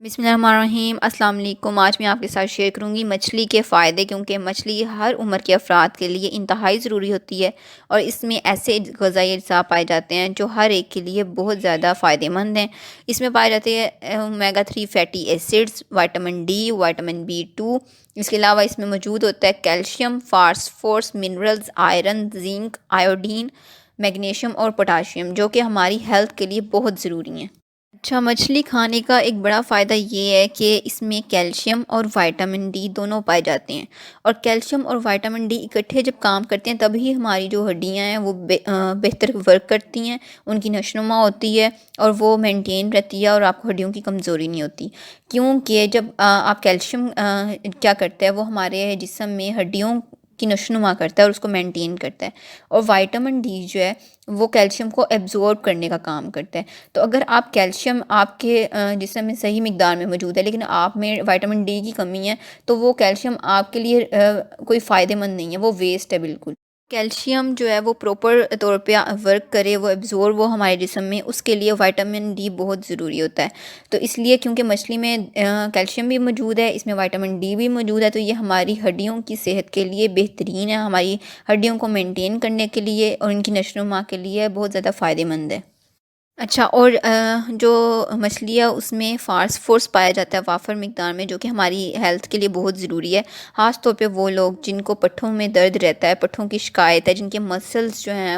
बिस्मिल्लाहिर्रहमानिर्रहीम अस्सलाम वालेकुम। आज मैं आपके साथ शेयर करूंगी मछली के फ़ायदे, क्योंकि मछली हर उम्र के अफराद के लिए इंतहाई ज़रूरी होती है और इसमें ऐसे ग़िज़ाई अज्जा पाए जाते हैं जो हर एक के लिए बहुत ज़्यादा फ़ायदेमंद हैं। इसमें पाए जाते हैं omega 3 fatty acids, vitamin D, vitamin B2। इसके अलावा इसमें मौजूद होता है calcium, phosphorus, minerals, iron, zinc, iodine, magnesium और पोटाशियम, जो कि हमारी हेल्थ के लिए बहुत ज़रूरी हैं। अच्छा, मछली खाने का एक बड़ा फ़ायदा ये है कि इसमें कैल्शियम और विटामिन डी दोनों पाए जाते हैं। और कैल्शियम और विटामिन डी इकट्ठे जब काम करते हैं तभी हमारी जो हड्डियां हैं वो बेहतर वर्क करती हैं, उनकी नशोनुमा होती है और वो मेंटेन रहती है और आपको हड्डियों की कमज़ोरी नहीं होती। क्योंकि जब आप कैल्शियम क्या करता है, वो हमारे जिस्म में हड्डियों की नशोनुमा करता है और उसको मेंटेन करता है। और विटामिन डी जो है वो कैल्शियम को एब्ज़ॉर्ब करने का काम करता है। तो अगर आप कैल्शियम आपके जिस्म में सही मिकदार में मौजूद है लेकिन आप में विटामिन डी की कमी है, तो वो कैल्शियम आपके लिए कोई फ़ायदेमंद नहीं है, वो वेस्ट है बिल्कुल। कैल्शियम जो है वो प्रॉपर तौर पे वर्क करे, वो एब्ज़ॉर्ब वो हमारे जिस्म में, उसके लिए विटामिन डी बहुत ज़रूरी होता है। तो इसलिए क्योंकि मछली में कैल्शियम भी मौजूद है, इसमें विटामिन डी भी मौजूद है, तो ये हमारी हड्डियों की सेहत के लिए बेहतरीन है, हमारी हड्डियों को मेंटेन करने के लिए और इनकी नशोनुमा के लिए बहुत ज़्यादा फ़ायदेमंद है। अच्छा, और जो मछली है उसमें फास्फोरस पाया जाता है वाफर मिकदार में, जो कि हमारी हेल्थ के लिए बहुत ज़रूरी है। ख़ास तौर पे वो लोग जिनको पट्ठों में दर्द रहता है, पट्ठों की शिकायत है, जिनके मसल्स जो हैं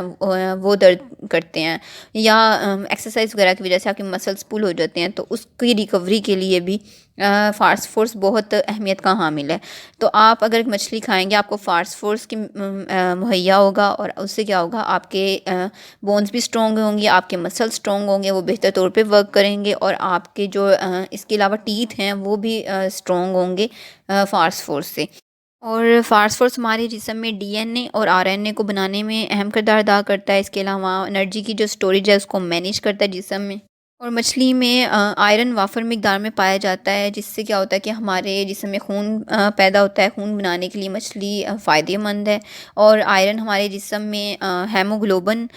वो दर्द करते हैं, या एक्सरसाइज वगैरह की वजह से आपके मसल्स पुल हो जाते हैं, तो उसकी रिकवरी के लिए भी फास्फोरस बहुत अहमियत का हामिल है। तो आप अगर मछली खाएंगे आपको फास्फोरस की मुहैया होगा और उससे क्या होगा, आपके बोन्स भी स्ट्रॉन्ग होंगे, आपके मसल स्ट्रॉन्ग होंगे, वो बेहतर तौर पे वर्क करेंगे और आपके जो इसके अलावा टीथ हैं वो भी स्ट्रॉन्ग होंगे फास्फोरस से। और फास्फोरस हमारे जिस्म में डीएनए और आरएनए को बनाने में अहम किरदार अदा करता है। इसके अलावा एनर्जी की जो स्टोरेज है उसको मैनेज करता है जिस्म में। और मछली में आयरन वाफर मिकदार में पाया जाता है, जिससे क्या होता है कि हमारे जिस्म में खून पैदा होता है। खून बनाने के लिए मछली फ़ायदेमंद है। और आयरन हमारे जिस्म में हेमोग्लोबिन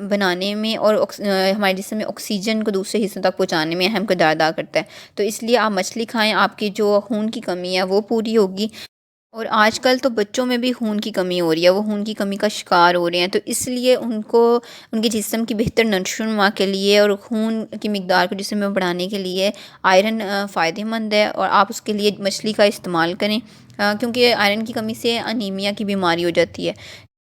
बनाने में और हमारे जिस्म में ऑक्सीजन को दूसरे हिस्सों तक पहुंचाने में अहम किरदार अदा करता है। तो इसलिए आप मछली खाएं, आपकी जो खून की कमी है वो पूरी होगी। और आजकल तो बच्चों में भी खून की कमी हो रही है, वो खून की कमी का शिकार हो रहे हैं, तो इसलिए उनको उनके जिस्म की बेहतर नशोनुमा के लिए और खून की मिकदार को जिस्म में बढ़ाने के लिए आयरन फ़ायदेमंद है और आप उसके लिए मछली का इस्तेमाल करें। क्योंकि आयरन की कमी से अनीमिया की बीमारी हो जाती है,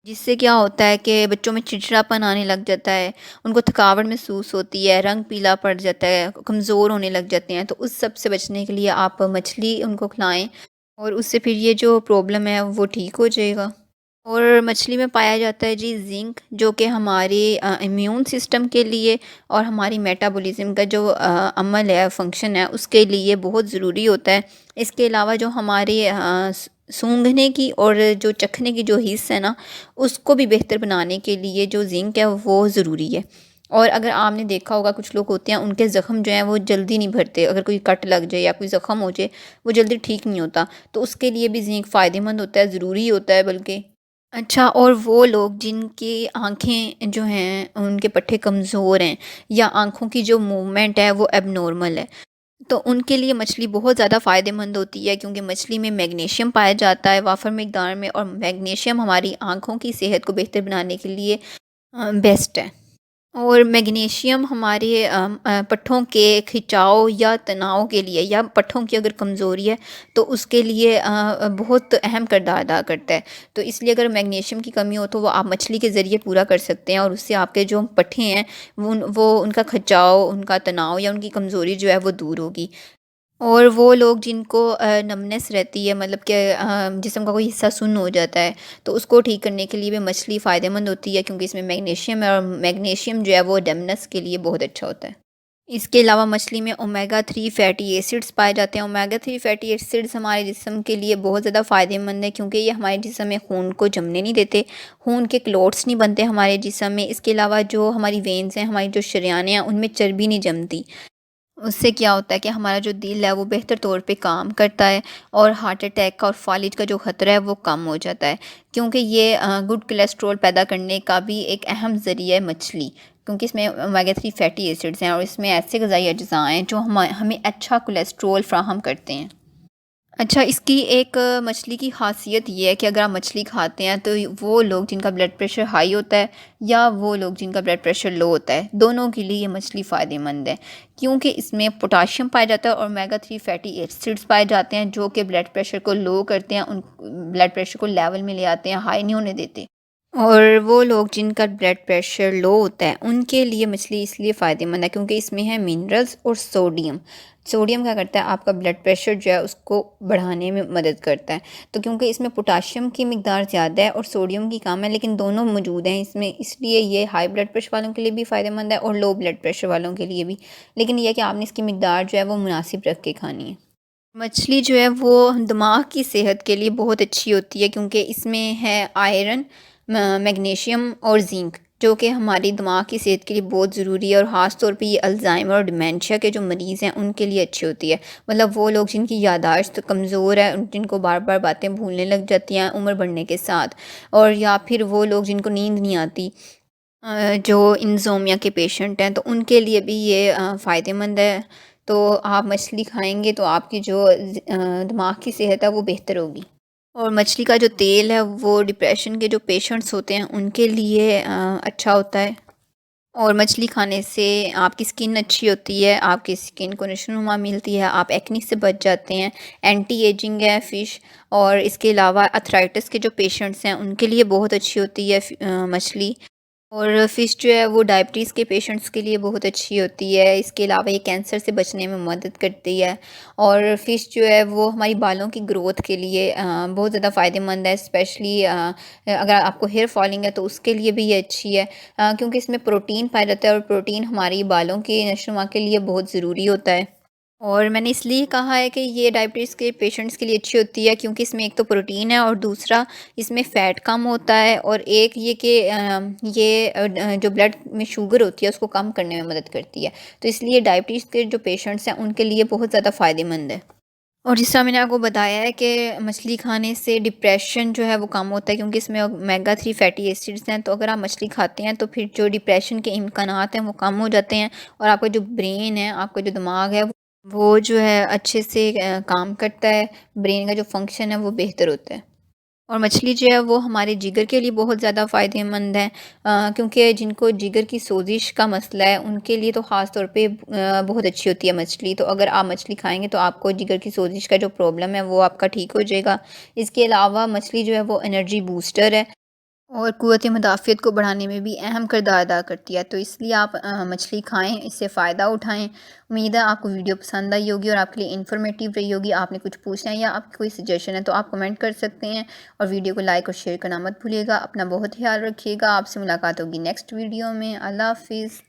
जिससे क्या होता है कि बच्चों में चिड़चिड़ापन आने लग जाता है, उनको थकावट महसूस होती है, रंग पीला पड़ जाता है, कमज़ोर होने लग जाते हैं। तो उस सब से बचने के लिए आप मछली उनको खिलाएं और उससे फिर ये जो प्रॉब्लम है वो ठीक हो जाएगा। और मछली में पाया जाता है जी ज़िंक, जो कि हमारे इम्यून सिस्टम के लिए और हमारी मेटाबॉलिज्म का जो अमल है, फंक्शन है, उसके लिए बहुत ज़रूरी होता है। इसके अलावा जो हमारे सूंघने की और जो चखने की जो हिस्स है ना, उसको भी बेहतर बनाने के लिए जो ज़िंक है वो ज़रूरी है। और अगर आपने देखा होगा कुछ लोग होते हैं उनके ज़ख्म जो हैं वो जल्दी नहीं भरते, अगर कोई कट लग जाए या कोई ज़ख्म हो जाए वो जल्दी ठीक नहीं होता, तो उसके लिए भी ज़िंक फ़ायदेमंद होता है, ज़रूरी होता है बल्कि। अच्छा, और वो लोग जिनकी आँखें जो हैं उनके पट्टे कमज़ोर हैं या आँखों की जो मूवमेंट है वो एबनॉर्मल है, तो उनके लिए मछली बहुत ज़्यादा फ़ायदेमंद होती है, क्योंकि मछली में मैग्नीशियम पाया जाता है वाफर मिकदार में, और मैग्नीशियम हमारी आँखों की सेहत को बेहतर बनाने के लिए बेस्ट है। और मैग्नीशियम हमारे पट्ठों के खिंचाव या तनाव के लिए, या पट्ठों की अगर कमज़ोरी है तो उसके लिए बहुत अहम किरदार अदा करता है। तो इसलिए अगर मैग्नीशियम की कमी हो तो वो आप मछली के ज़रिए पूरा कर सकते हैं और उससे आपके जो पट्ठे हैं वो उनका खिंचाव, उनका तनाव या उनकी कमज़ोरी जो है वो दूर होगी। और वो लोग जिनको नमनेस रहती है, मतलब कि जिस्म का कोई हिस्सा सुन्न हो जाता है, तो उसको ठीक करने के लिए भी मछली फ़ायदेमंद होती है, क्योंकि इसमें मैग्नीशियम है और मैग्नीशियम जो है वो डमनस के लिए बहुत अच्छा होता है। इसके अलावा मछली में ओमेगा 3 फैटी एसिड्स पाए जाते हैं। ओमेगा 3 फैटी एसिड्स हमारे जिस्म के लिए बहुत ज़्यादा फ़ायदेमंद है, क्योंकि ये हमारे जिस्म में खून को जमने नहीं देते, खून के क्लोट्स नहीं बनते हमारे जिस्म में। इसके अलावा जो हमारी वेन्स हैं, हमारी जो शरेयानें हैं, उनमें चर्बी नहीं जमती। उससे क्या होता है कि हमारा जो दिल है वो बेहतर तौर पे काम करता है और हार्ट अटैक का और फालिज का जो ख़तरा है वो कम हो जाता है, क्योंकि ये गुड कोलेस्ट्रॉल पैदा करने का भी एक अहम ज़रिया है मछली। क्योंकि इसमें ओमेगा 3 फैटी एसिड्स हैं और इसमें ऐसे ग़िज़ाई अज्जा हैं जो हमें अच्छा कोलेस्ट्रॉल फ़राहम करते हैं। अच्छा, इसकी एक मछली की ख़ासियत ये है कि अगर आप मछली खाते हैं तो वो लोग जिनका ब्लड प्रेशर हाई होता है या वो लोग जिनका ब्लड प्रेशर लो होता है, दोनों के लिए ये मछली फ़ायदेमंद है, क्योंकि इसमें पोटाशियम पाया जाता है और ओमेगा 3 फैटी एसिड्स पाए जाते हैं जो कि ब्लड प्रेशर को लो करते हैं, उन ब्लड प्रेशर को लेवल में ले आते हैं, हाई नहीं होने देते। और वो लोग जिनका ब्लड प्रेशर लो होता है उनके लिए मछली इसलिए फ़ायदेमंद है क्योंकि इसमें है मिनरल्स और सोडियम। सोडियम क्या करता है, आपका ब्लड प्रेशर जो है उसको बढ़ाने में मदद करता है। तो क्योंकि इसमें पोटाशियम की मिकदार ज़्यादा है और सोडियम की कम है, लेकिन दोनों मौजूद हैं इसमें, इसलिए ये हाई ब्लड प्रेशर वालों के लिए भी फ़ायदेमंद है और लो ब्लड प्रेशर वालों के लिए भी। लेकिन यह है कि आपने इसकी मिकदार जो है वो मुनासिब रख के खानी है। मछली जो है वो दिमाग की सेहत के लिए बहुत अच्छी होती है क्योंकि इसमें है आयरन, मैग्नीशियम और जिंक, जो कि हमारी दिमाग की सेहत के लिए बहुत ज़रूरी है और ख़ास तौर पे ये अल्ज़ाइमर और डिमेंशिया के जो मरीज़ हैं उनके लिए अच्छी होती है। मतलब वो लोग जिनकी याददाश्त कमज़ोर है, जिनको बार बार बातें भूलने लग जाती हैं उम्र बढ़ने के साथ, और या फिर वो लोग जिनको नींद नहीं आती, जो इंसोमिया के पेशेंट हैं, तो उनके लिए भी ये फ़ायदेमंद है। तो आप मछली खाएँगे तो आपकी जो दिमाग की सेहत है वो बेहतर होगी। और मछली का जो तेल है वो डिप्रेशन के जो पेशेंट्स होते हैं उनके लिए अच्छा होता है। और मछली खाने से आपकी स्किन अच्छी होती है, आपकी स्किन को नशोनुमा मिलती है, आप एक्ने से बच जाते हैं, एंटी एजिंग है फ़िश। और इसके अलावा अर्थराइटिस के जो पेशेंट्स हैं उनके लिए बहुत अच्छी होती है मछली। और फ़िश जो है वो डायबिटीज़ के पेशेंट्स के लिए बहुत अच्छी होती है। इसके अलावा ये कैंसर से बचने में मदद करती है। और फ़िश जो है वो हमारी बालों की ग्रोथ के लिए बहुत ज़्यादा फ़ायदेमंद है। स्पेशली अगर आपको हेयर फॉलिंग है तो उसके लिए भी ये अच्छी है, क्योंकि इसमें प्रोटीन पाया जाता है और प्रोटीन हमारी बालों के नशोनुमा के लिए बहुत ज़रूरी होता है। और मैंने इसलिए कहा है कि ये डायबिटीज़ के पेशेंट्स के लिए अच्छी होती है क्योंकि इसमें एक तो प्रोटीन है और दूसरा इसमें फ़ैट कम होता है, और एक ये कि ये जो ब्लड में शुगर होती है उसको कम करने में मदद करती है। तो इसलिए डायबिटीज़ के जो पेशेंट्स हैं उनके लिए बहुत ज़्यादा फ़ायदेमंद है। और जिस तरह मैंने आपको बताया है कि मछली खाने से डिप्रेशन जो है वो कम होता है क्योंकि इसमें ओमेगा 3 फैटी एसिड्स हैं। तो अगर आप मछली खाते हैं तो फिर जो डिप्रेशन के इम्कानात हैं वो कम हो जाते हैं और आपका जो ब्रेन है, आपका जो दिमाग है वो जो है अच्छे से काम करता है, ब्रेन का जो फंक्शन है वो बेहतर होता है। और मछली जो है वो हमारे जिगर के लिए बहुत ज़्यादा फ़ायदेमंद है, क्योंकि जिनको जिगर की सोजिश का मसला है उनके लिए तो ख़ास तौर पे बहुत अच्छी होती है मछली। तो अगर आप मछली खाएँगे तो आपको जिगर की सोजिश का जो प्रॉब्लम है वो आपका ठीक हो जाएगा। इसके अलावा मछली जो है वो एनर्जी बूस्टर है और क़ुव्वत मुदाफ़ियत को बढ़ाने में भी अहम किरदार अदा करती है। तो इसलिए आप मछली खाएँ, इससे फ़ायदा उठाएँ। उम्मीद है आपको वीडियो पसंद आई होगी और आपके लिए इन्फॉर्मेटिव रही होगी। आपने कुछ पूछना है या आपकी कोई सजेशन है तो आप कमेंट कर सकते हैं, और वीडियो को लाइक और शेयर करना मत भूलिएगा। अपना बहुत ख्याल रखिएगा। आपसे मुलाकात होगी नेक्स्ट वीडियो में। अल्लाह हाफ़िज़।